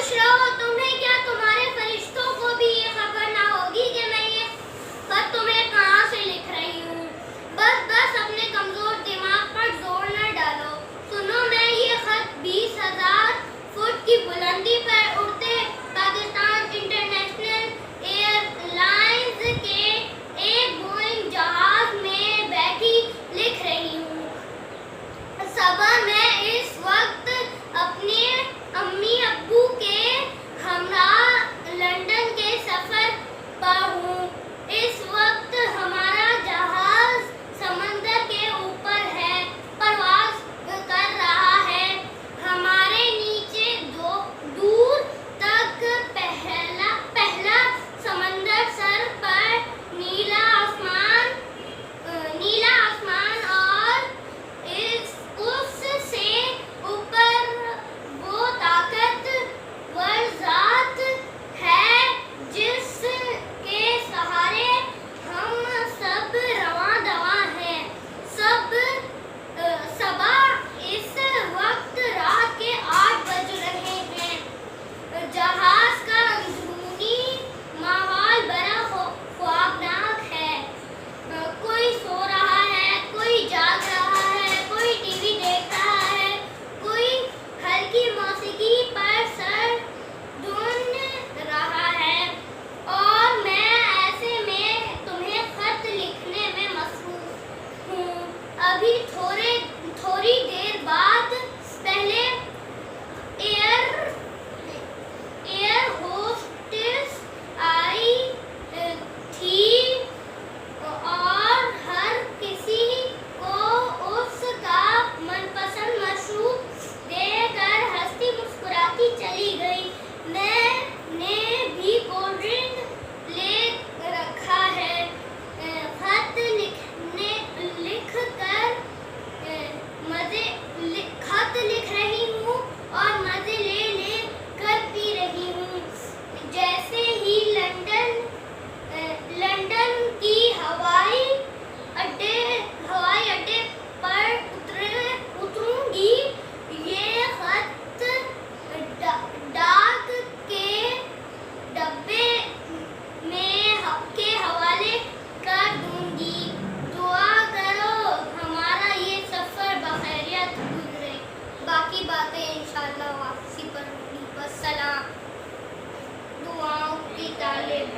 خوش رہو، تمہیں کیا تمہارے فرشتوں کو بھی یہ خبر نہ ہوگی کہ میں یہ خط تمہیں کہاں سے لکھ رہی ہوں؟ بس اپنے کمزور دماغ پر زور نہ ڈالو۔ سنو، میں یہ خط 20,000 فٹ کی بلندی پر اڑتے پاکستان انٹرنیشنل ایئر لائنز کے ایک بوئنگ جہاز میں بیٹھی لکھ رہی ہوں۔ صبح میں اس وقت اپنے امی ابو کے ہمراہ لندن کے سفر پر ہوں۔ اس وقت ہمارا جہاز سمندر کے اوپر ہے، پرواز کر رہا ہے۔ ہمارے نیچے دور تک پہلا سمندر، سر پر نیلا آسمان اور اس سے اوپر وہ طاقتور ذات ہے جس کے سہارے ہم سب رواں دواں ہیں۔ صبح اس وقت رات کے 8 بج رہے ہیں۔ جہاز کا اندرونی ماحول بڑا خوابناک ہے۔ کوئی سو رہا ہے، کوئی جاگ رہا ہے، کوئی ٹی وی دیکھ رہا ہے، کوئی ہلکی موسیقی پر سر دھن رہا ہے، اور میں ایسے میں تمہیں خط لکھنے میں مصروف ہوں۔ ابھی تھوڑی دیر بعد پہلے ایئر ہوسٹس آئی تھی اور ہر کسی کو اس کا من پسند مشروب دے کر ہنستی مسکراتی چلی گئی۔ میں نے بھی کولڈ ڈرنک لے رکھا ہے۔ خط لکھ رہی ہوں اور مزے لے کر پی رہی ہوں۔ جیسے ہی لندن کی ہوائی اڈے پر اتروں گی، یہ خط ڈاک کے ڈبے کے حوالے کر دوں گی۔ دعا کرو ہمارا یہ سفر بخیریت گزرے۔ باقی باتیں انشاءاللہ واپسی پر ہوں گی۔ والسلام۔ دعاؤں کی طالب۔